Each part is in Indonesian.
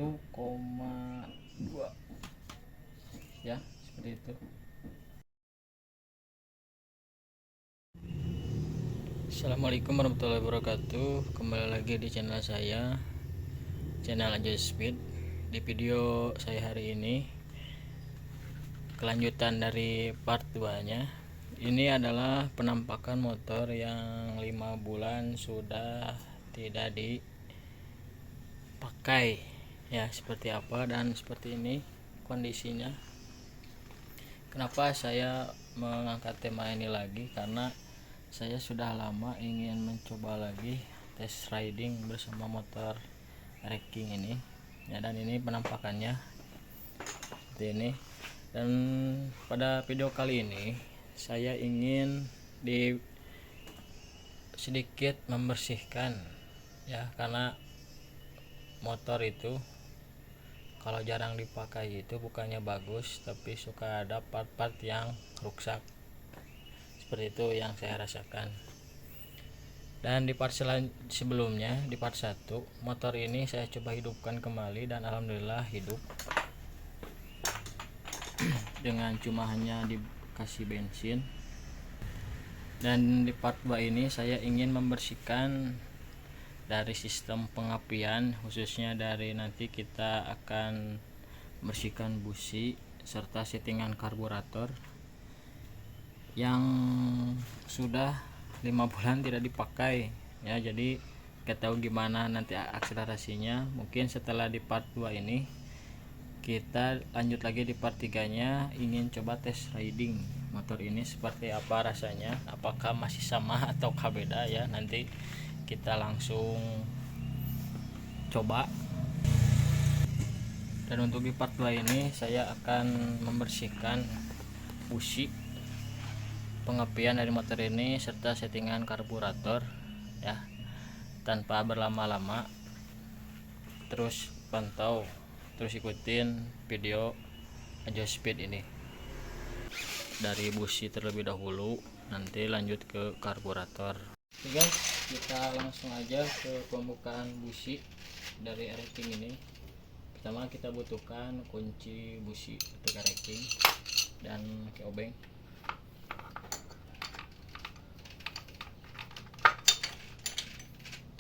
1,2 ya, seperti itu. Assalamualaikum warahmatullahi wabarakatuh. Kembali lagi di channel saya, channel Aja Speed. Di video saya hari ini kelanjutan dari part 2 nya. Ini adalah penampakan motor yang 5 bulan sudah tidak dipakai ya, seperti apa dan seperti ini kondisinya. Kenapa saya mengangkat tema ini lagi, karena saya sudah lama ingin mencoba lagi test riding bersama motor racing ini ya, dan ini penampakannya seperti ini. Dan pada video kali ini saya ingin sedikit membersihkan ya, karena motor itu kalau jarang dipakai itu bukannya bagus, tapi suka ada part-part yang rusak. Seperti itu yang saya rasakan. Dan di part sebelumnya, di part 1, motor ini saya coba hidupkan kembali dan alhamdulillah hidup. Dengan cuma hanya dikasih bensin. Dan di part 2 ini saya ingin membersihkan dari sistem pengapian, khususnya dari nanti kita akan bersihkan busi serta settingan karburator yang sudah 5 bulan tidak dipakai ya. Jadi kita tahu gimana nanti akselerasinya. Mungkin setelah di part 2 ini kita lanjut lagi di part 3 nya, ingin coba tes riding motor ini seperti apa rasanya, apakah masih sama ataukah beda ya. Nanti kita langsung coba. Dan untuk di part 2 ini saya akan membersihkan busi pengapian dari motor ini serta settingan karburator ya, tanpa berlama-lama. Terus pantau, terus ikutin video Aja Speed ini dari busi terlebih dahulu, nanti lanjut ke karburator. Oke guys, kita langsung aja ke pembukaan busi dari racing ini. Pertama kita butuhkan kunci busi untuk racing dan obeng.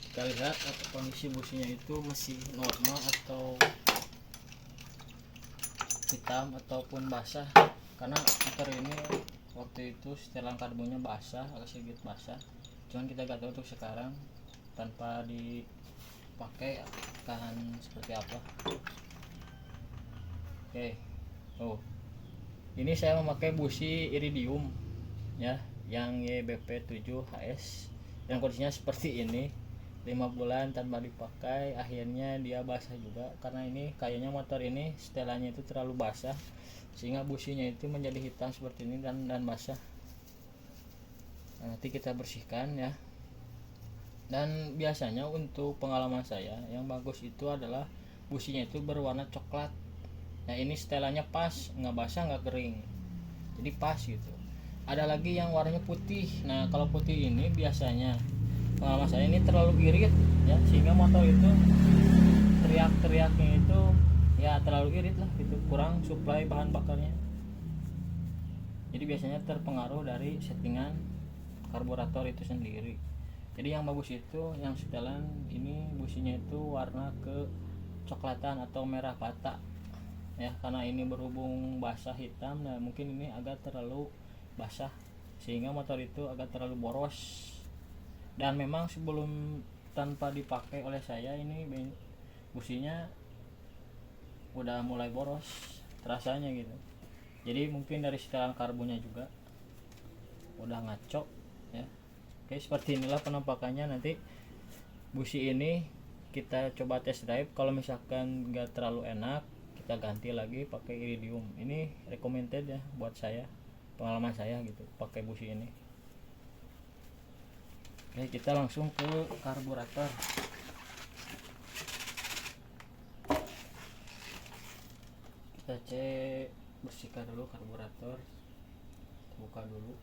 Kita lihat kondisi businya itu masih normal atau hitam ataupun basah, karena motor ini waktu itu setelan karbonnya basah, agak sedikit basah. Cuman kita gak tahu untuk sekarang tanpa dipakai akan seperti apa. Oke, ini saya memakai busi iridium ya, yang YBP 7HS, dan kondisinya seperti ini. 5 bulan tanpa dipakai, akhirnya dia basah juga, karena ini kayaknya motor ini setelannya itu terlalu basah sehingga businya itu menjadi hitam seperti ini dan basah. Nah, nanti kita bersihkan ya. Dan biasanya untuk pengalaman saya yang bagus itu adalah businya itu berwarna coklat. Nah ini setelannya pas, nggak basah nggak kering, jadi pas gitu. Ada lagi yang warnanya putih. Nah kalau putih ini biasanya pengalaman saya ini terlalu irit ya, sehingga motor itu teriak-teriaknya itu ya terlalu irit lah gitu, kurang suplai bahan bakarnya. Jadi biasanya terpengaruh dari settingan karburator itu sendiri. Jadi yang bagus itu yang setelan ini businya itu warna kecoklatan atau merah bata ya, karena ini berhubung basah hitam. Nah mungkin ini agak terlalu basah sehingga motor itu agak terlalu boros. Dan memang sebelum tanpa dipakai oleh saya ini businya udah mulai boros terasanya gitu. Jadi mungkin dari setelan karbonnya juga udah ngaco ya. Oke, seperti inilah penampakannya. Nanti busi ini kita coba test drive, kalau misalkan nggak terlalu enak kita ganti lagi pakai iridium. Ini recommended ya buat saya, pengalaman saya gitu pakai busi ini. Oke, kita langsung ke karburator. Kita bersihkan dulu karburator, buka dulu.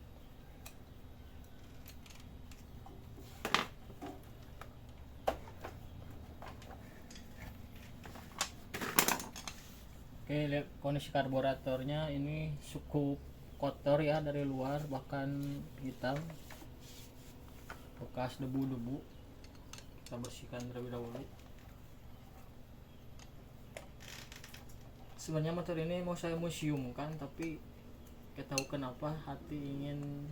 Oke, lihat kondisi karburatornya ini cukup kotor ya dari luar, bahkan hitam, bekas debu-debu. Kita bersihkan terlebih dahulu. Sebenarnya motor ini mau saya museumkan, tapi kita tahu kenapa hati ingin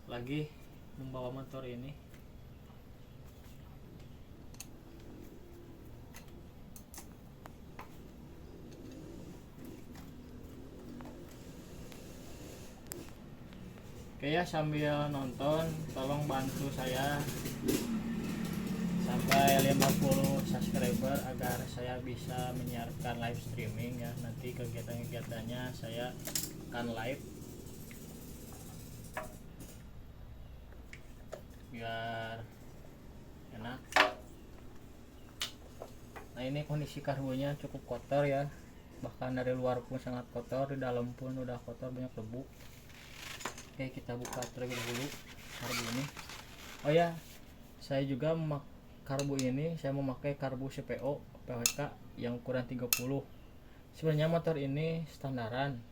lagi membawa motor ini. Oke ya, sambil nonton tolong bantu saya sampai 50 subscriber agar saya bisa menyiarkan live streaming ya. Nanti kegiatan-kegiatannya saya akan live biar enak. Nah, ini kondisi karbonya cukup kotor ya, bahkan dari luar pun sangat kotor, di dalam pun udah kotor, banyak debu. Oke, kita buka terlebih dahulu karbu ini. Oh ya, saya juga karbu ini saya memakai karbu CPO PWK yang ukuran 30. Sebenarnya motor ini standaran,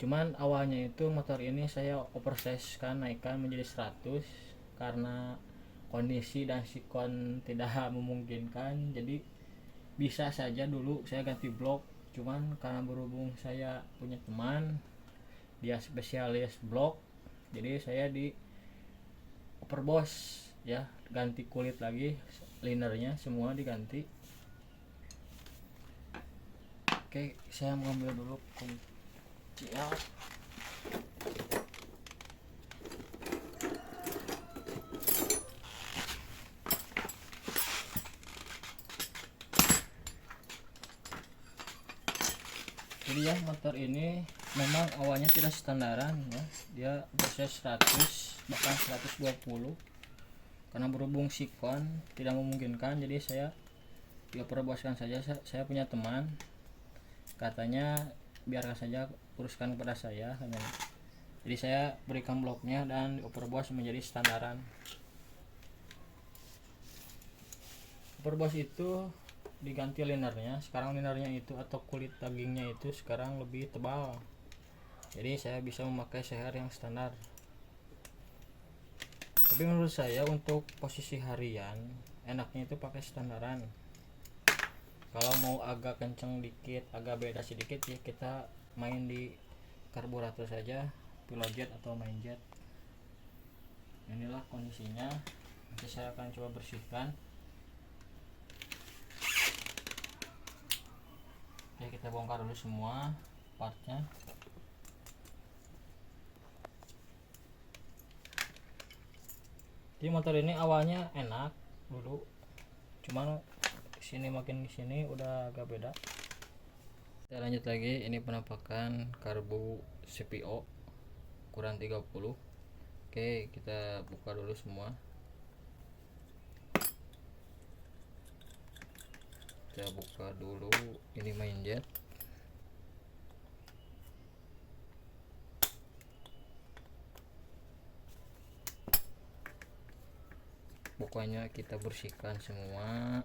cuman awalnya itu motor ini saya oversize kan, naikkan menjadi 100 karena kondisi dan sikon tidak memungkinkan. Jadi bisa saja dulu saya ganti blok, cuman karena berhubung saya punya teman dia spesialis blok, jadi saya di overboss ya, ganti kulit lagi, linernya semua diganti. Oke, saya mengambil dulu kunci ya. Jadi ya, motor ini memang awalnya tidak standaran ya, dia proses 100 bahkan 120, karena berhubung sikon tidak memungkinkan, jadi saya perbuaskan saja. Saya punya teman katanya biarkan saja, uruskan kepada saya, jadi saya berikan bloknya dan overboss menjadi standaran. Overboss itu diganti linernya, sekarang linernya itu atau kulit dagingnya itu sekarang lebih tebal, jadi saya bisa memakai CR yang standar. Tapi menurut saya untuk posisi harian enaknya itu pakai standaran. Kalau mau agak kenceng dikit, agak beda sedikit ya, kita main di karburator saja, pilot jet atau main jet. Inilah kondisinya. Nanti saya akan coba bersihkan. Oke, kita bongkar dulu semua partnya. Jadi motor ini awalnya enak dulu, cuman sini makin sini udah agak beda. Kita lanjut lagi, ini penampakan karbu CPO ukuran 30. Oke, kita buka dulu semua. Kita buka dulu, ini main jet. Pokoknya kita bersihkan semua.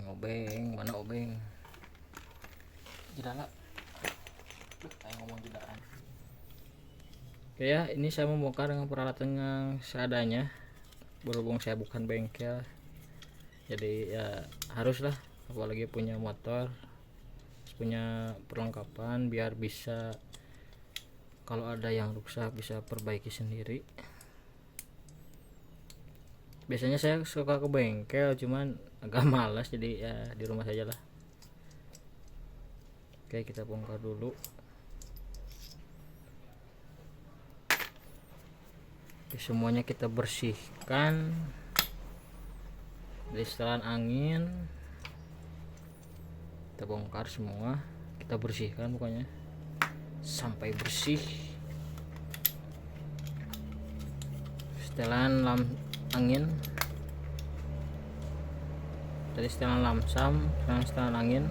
Obeng, mana obeng? Jedala. Saya ngomong jedaan. Oke ya, ini saya membongkar dengan peralatan yang seadanya. Berhubung saya bukan bengkel, jadi ya haruslah, apalagi punya motor, punya perlengkapan biar bisa kalau ada yang rusak bisa perbaiki sendiri. Biasanya saya suka ke bengkel, cuman agak malas, jadi ya di rumah saja lah. Oke, kita bongkar dulu. Oke, semuanya kita bersihkan dari setelan angin. Kita bongkar semua, kita bersihkan pokoknya sampai bersih. Setelan angin, tadi setelan lamsam, setelan angin.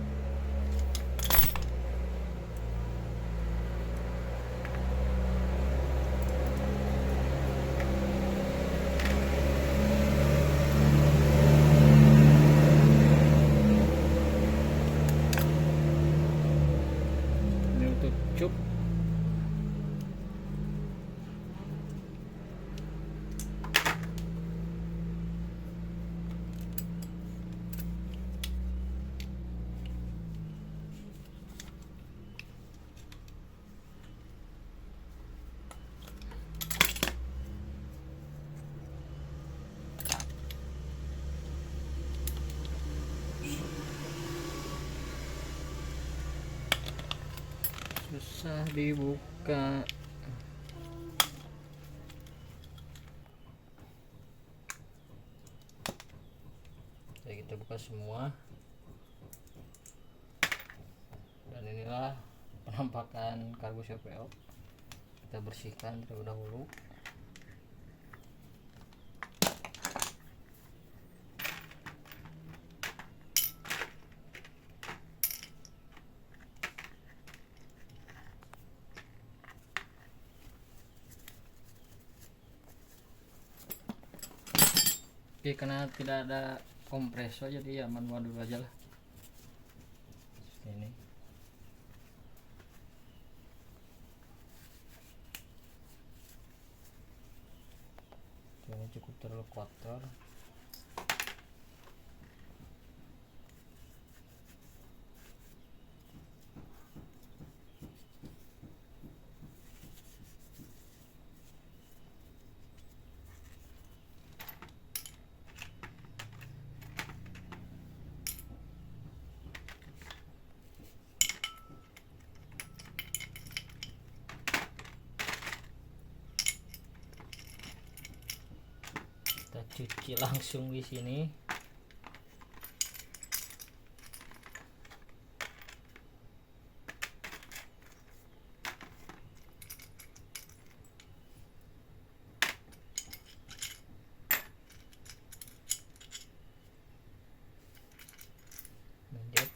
susah dibuka. Jadi kita buka semua, dan inilah penampakan kargo CPO. Kita bersihkan terlebih dahulu. Oke, karena tidak ada kompresor jadi ya manual dulu aja lah. Seperti ini. Ini cukup terlalu kotor. Kita cuci langsung di sini. Lanjut.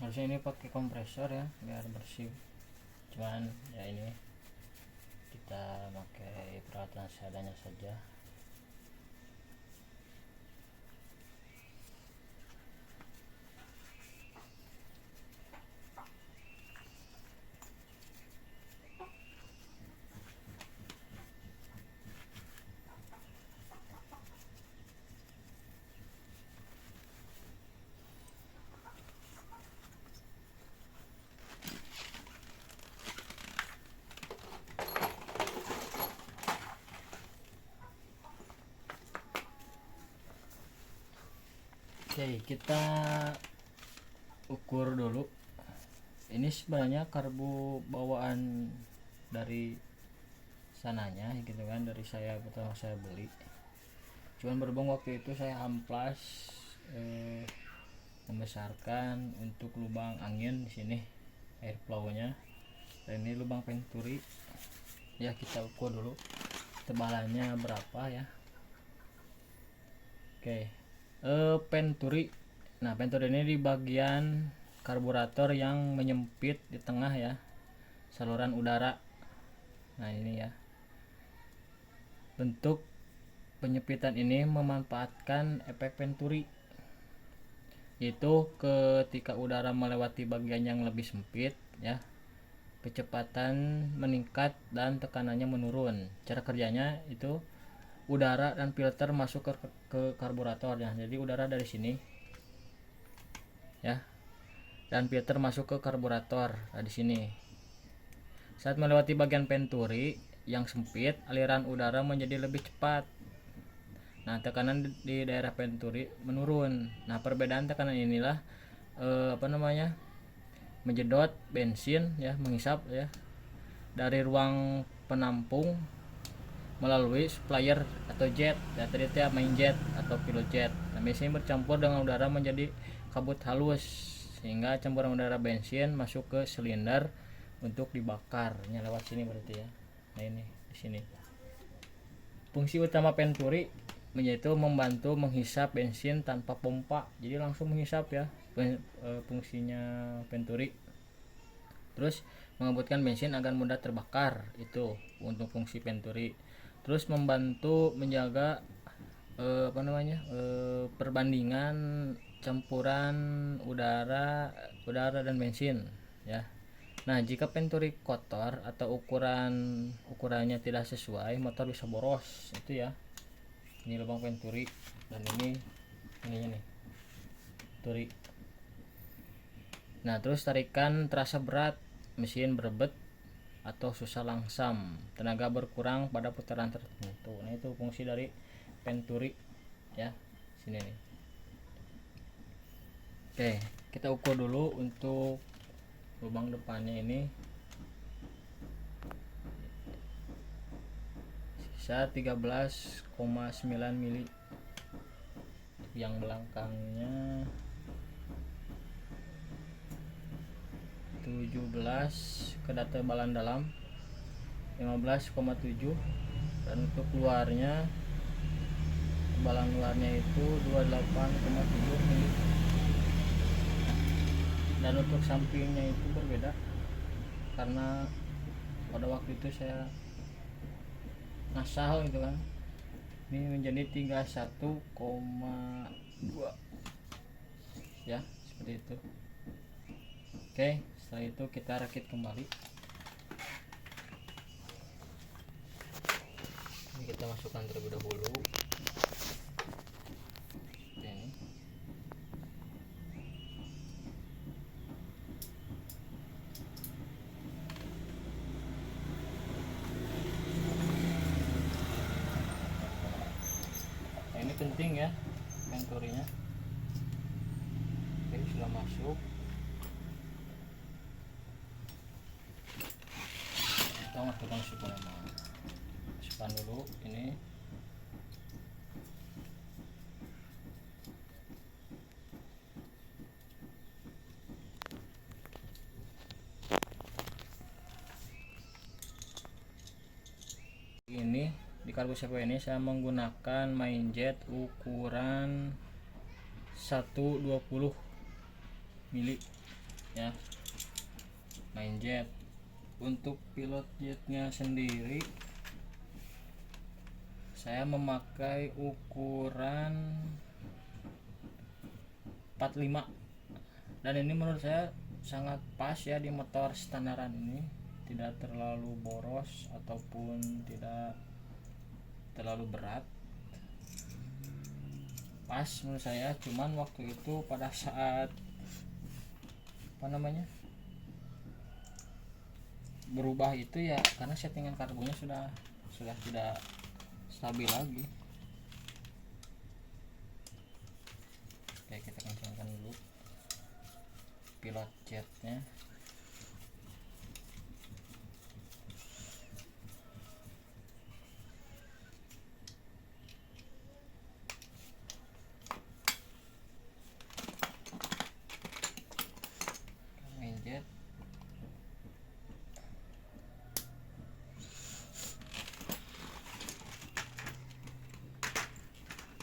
Harusnya ini pakai kompresor ya biar bersih, cuman ya ini kita pakai peralatan seadanya saja. Oke, kita ukur dulu. Ini sebenarnya karbu bawaan dari sananya gitu kan, dari saya pertama saya beli. Cuman berhubung waktu itu saya amplas membesarkan untuk lubang angin di sini, air flow-nya. Dan ini lubang venturi. Ya, kita ukur dulu tebalannya berapa ya. Oke. Venturi. Nah, venturi ini di bagian karburator yang menyempit di tengah ya, saluran udara. Nah, ini ya. Bentuk penyempitan ini memanfaatkan efek venturi, yaitu ketika udara melewati bagian yang lebih sempit ya, kecepatan meningkat dan tekanannya menurun. Cara kerjanya itu udara dan filter masuk ke karburator ya. Jadi udara dari sini ya, dan filter masuk ke karburator di sini. Saat melewati bagian venturi yang sempit, aliran udara menjadi lebih cepat. Nah, tekanan di daerah venturi menurun. Nah, perbedaan tekanan inilah menjedot bensin ya, menghisap ya dari ruang penampung melalui supplier atau jet ya, tadi itu ya, main jet atau pilot jet. Nah, biasanya bercampur dengan udara menjadi kabut halus sehingga campuran udara bensin masuk ke silinder untuk dibakar. Ini lewat sini berarti ya. Nah, ini di sini. Fungsi utama venturi yaitu membantu menghisap bensin tanpa pompa. Jadi langsung menghisap ya fungsinya venturi. Terus mengebutkan bensin agar mudah terbakar, itu untuk fungsi venturi. Terus membantu menjaga perbandingan campuran udara dan bensin ya. Nah, jika penturi kotor atau ukurannya tidak sesuai, motor bisa boros. Itu ya. Ini lubang penturi dan ininya nih. Turi. Nah, terus tarikan terasa berat, mesin berebet atau susah langsam, tenaga berkurang pada putaran tertentu. Nah, itu fungsi dari penturi ya. Sini nih. Oke, kita ukur dulu untuk lubang depannya ini. Sisa 13,9 mili. Yang belakangnya 17, ketebalan dalam 15,7, dan untuk luarnya ketebalan luarnya itu 28,7 mili. Dan untuk sampingnya itu berbeda karena pada waktu itu saya ngasal gitu kan, ini menjadi 31,2 ya, seperti itu. Oke, setelah itu kita rakit kembali. Ini kita masukkan terlebih dahulu. Oke. Nah, ini penting ya penturinya. Oke, sudah masuk. Kita masukkan dulu ini. Ini di karbu sepo ini saya menggunakan Mainjet ukuran 120 mili ya, Mainjet. Untuk pilot jetnya sendiri saya memakai ukuran 45, dan ini menurut saya sangat pas ya di motor standaran ini, tidak terlalu boros ataupun tidak terlalu berat, pas menurut saya. Cuman waktu itu pada saat berubah itu ya karena settingan karbunya sudah tidak stabil lagi. Oke, kita kencangkan dulu pilot jetnya. Mainjet.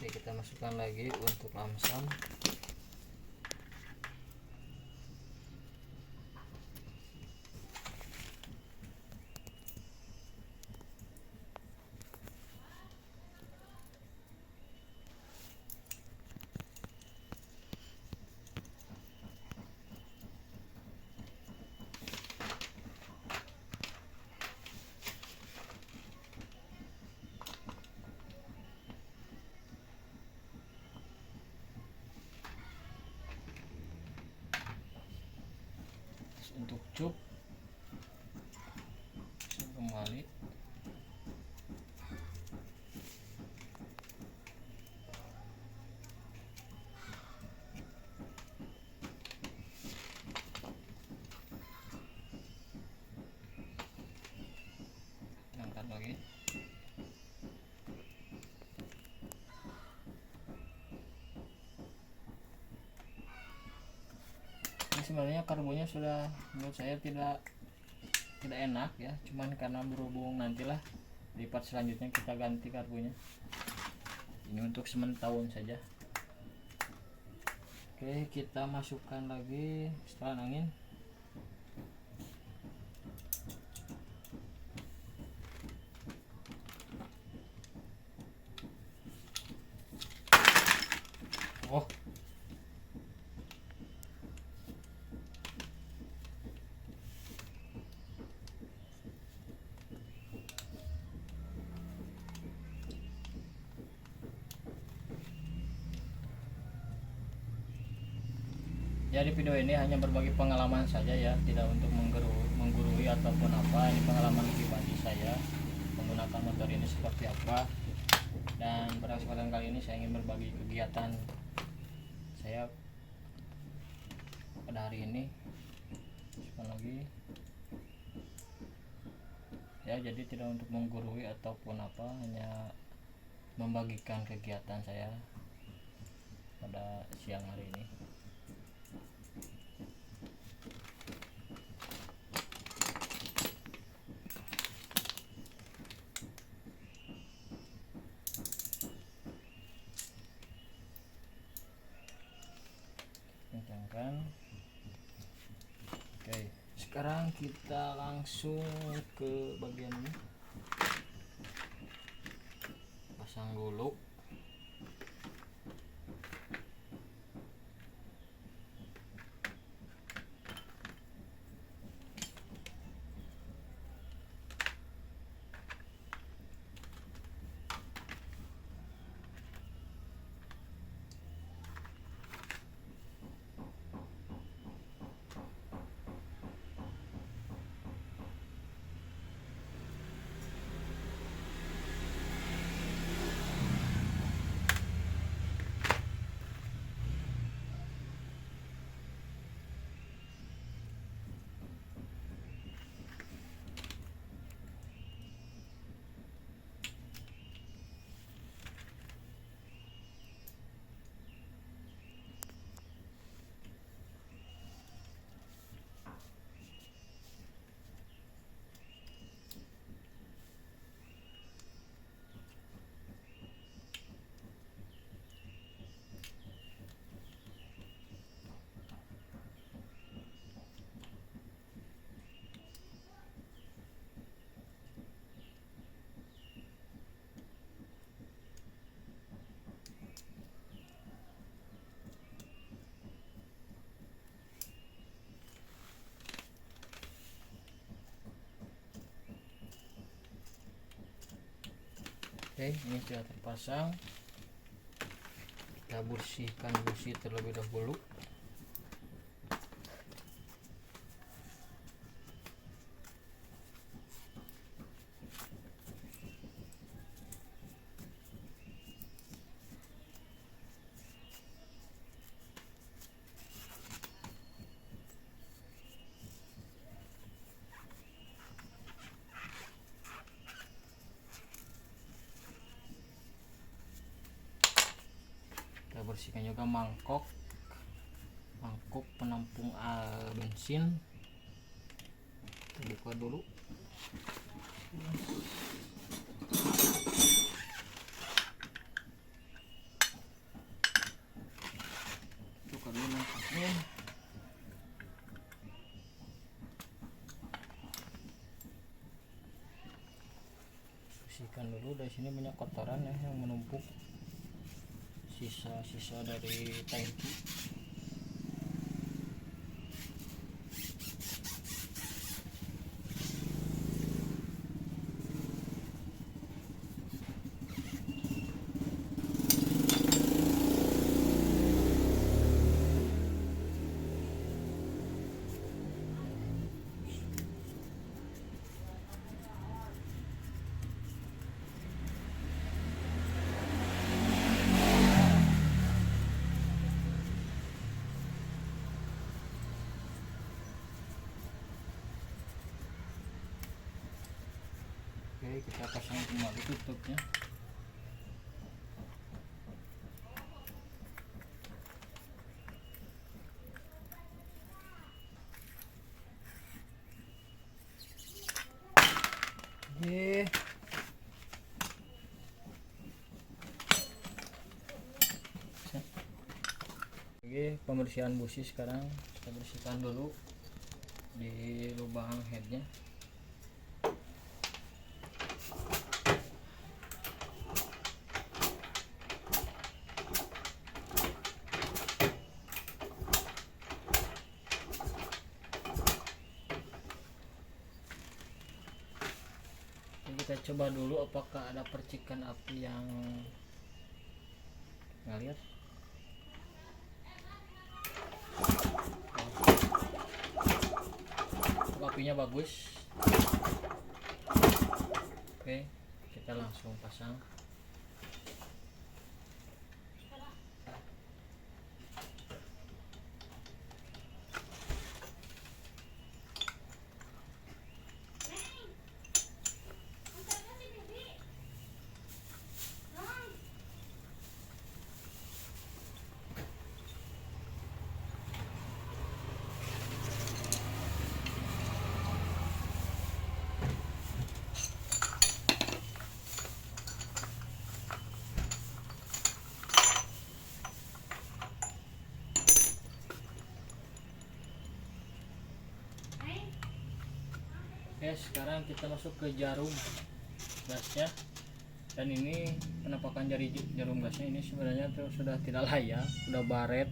Oke, kita masukkan lagi untuk lamsam. Untuk cup kembali. Angkat lagi. Ini sebenarnya karbunya sudah menurut saya tidak enak ya, cuman karena berhubung nantilah di part selanjutnya kita ganti karbunya. Ini untuk sementahun saja. Oke, kita masukkan lagi setelan angin. Oh, Jadi video ini hanya berbagi pengalaman saja ya, tidak untuk menggurui ataupun apa. Ini pengalaman pribadi saya menggunakan motor ini seperti apa. Dan pada kesempatan kali ini saya ingin berbagi kegiatan saya pada hari ini. Lagi ya, jadi tidak untuk menggurui ataupun apa, hanya membagikan kegiatan saya pada siang hari ini. Kencangkan. Oke, sekarang kita langsung ke bagian ini. Pasang dulu. Oke, ini sudah terpasang. Kita bersihkan busi terlebih dahulu. Kita bersihkan juga mangkok penampung bensin. Kita buka dulu. Buka dulu mangkoknya. Bersihkan dulu, dari sini banyak kotoran ya yang menumpuk, sisa-sisa dari tangki. Oke, kita pasang kembali tutupnya. Oke. Oke, pembersihan busi sekarang kita bersihkan dulu di lubang headnya. Kita coba dulu apakah ada percikan api yang ngalir. apinya bagus. Oke, kita langsung pasang. Oke, sekarang kita masuk ke jarum gasnya. Dan ini penampakan jarum gasnya ini sebenarnya sudah tidak layak, sudah baret,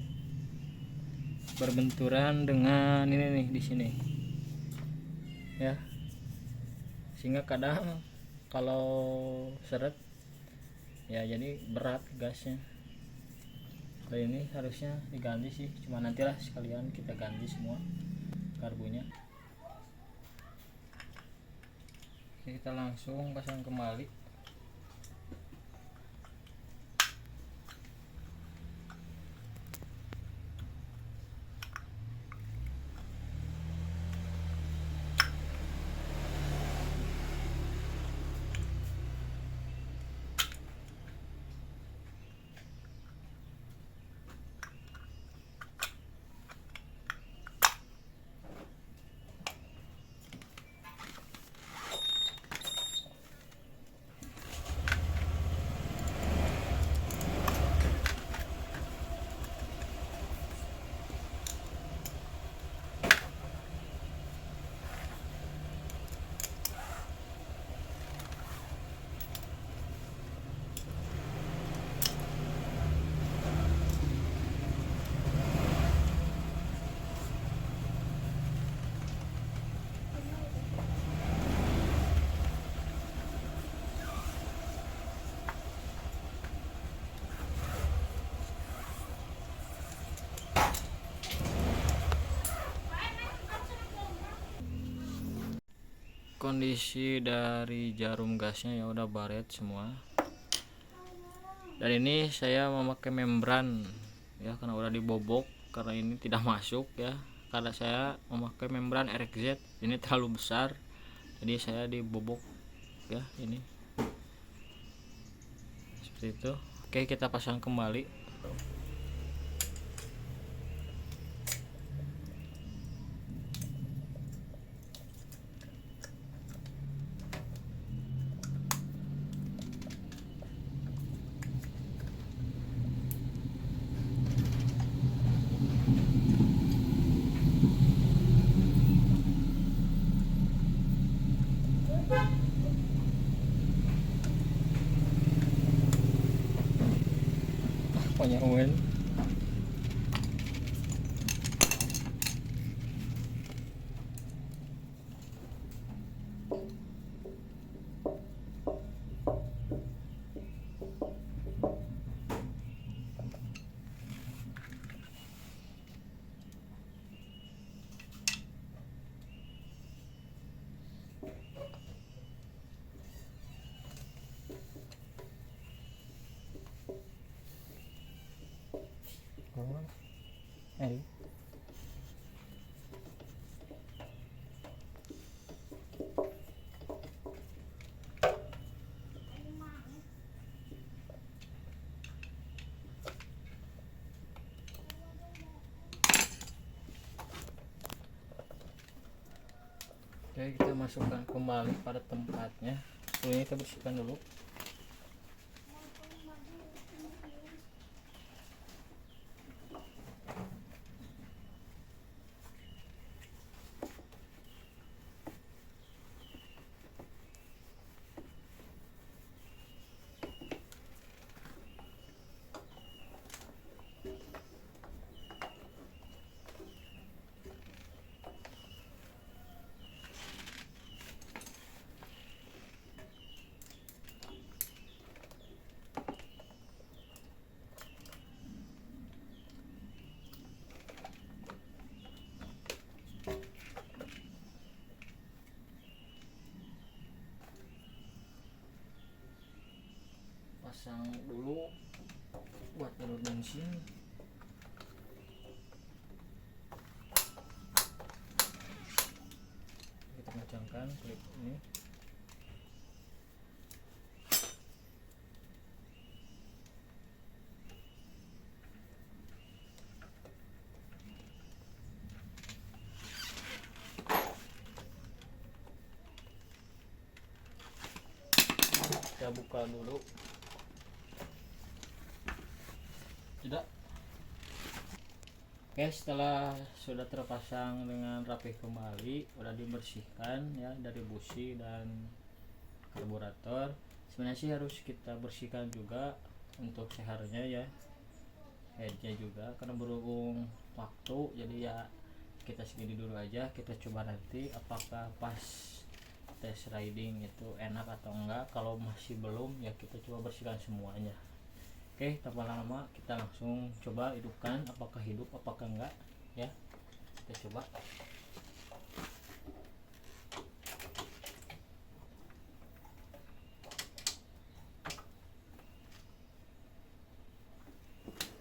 berbenturan dengan ini nih di sini ya, sehingga kadang kalau seret ya jadi berat gasnya. Dan ini harusnya diganti sih, cuma nantilah sekalian kita ganti semua karbunya. Oke, kita langsung pasang kembali. Kondisi dari jarum gasnya ya udah baret semua. Dan ini saya memakai membran ya, karena udah dibobok, karena ini tidak masuk ya, karena saya memakai membran RXZ ini terlalu besar, jadi saya dibobok ya, ini seperti itu. Oke, kita pasang kembali. Punya Uwen. Oke, kita masukkan kembali pada tempatnya. Ini kita bersihkan dulu. pasang dulu buat jalur bensin. Kita kencangkan klip ini. Kita buka dulu. Tidak. Oke, setelah sudah terpasang dengan rapi kembali, udah dibersihkan ya dari busi dan karburator. Sebenarnya sih harus kita bersihkan juga untuk seharnya ya, headnya juga, karena berhubung waktu jadi ya kita segini dulu aja. Kita coba nanti apakah pas tes riding itu enak atau enggak. Kalau masih belum ya kita coba bersihkan semuanya. Oke, tanpa lama kita langsung coba hidupkan, apakah hidup apakah enggak ya. Kita coba.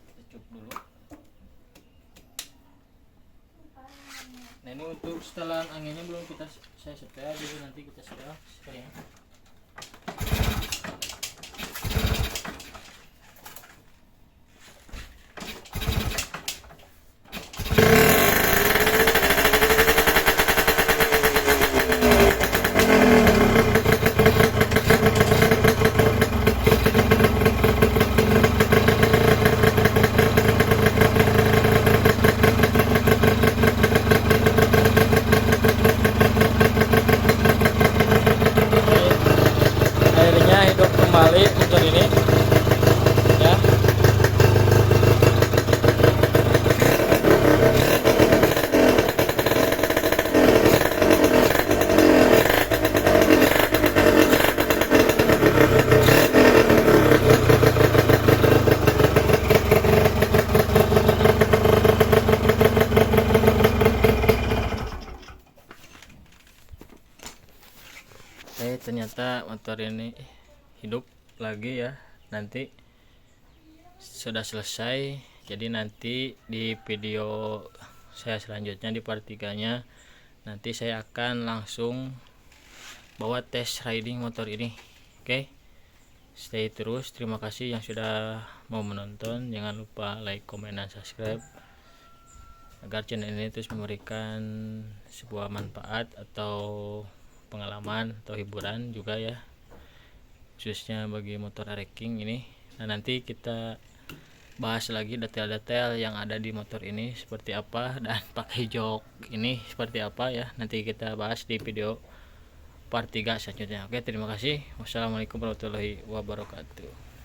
Kita cup dulu. Nah, ini untuk setelan anginnya belum saya setel, jadi nanti kita setel sekalian. Akhirnya hidup kembali motor ini ya. Ternyata motor ini hidup lagi ya. Nanti sudah selesai, jadi nanti di video saya selanjutnya di part 3 nya nanti saya akan langsung bawa tes riding motor ini. Oke, stay terus. Terima kasih yang sudah mau menonton. Jangan lupa like, comment, dan subscribe agar channel ini terus memberikan sebuah manfaat atau pengalaman atau hiburan juga ya, khususnya bagi motor racing ini. Nah, nanti kita bahas lagi detail-detail yang ada di motor ini seperti apa, dan pakai jok ini seperti apa ya. Nanti kita bahas di video part 3 selanjutnya. Oke, terima kasih. Wassalamualaikum warahmatullahi wabarakatuh.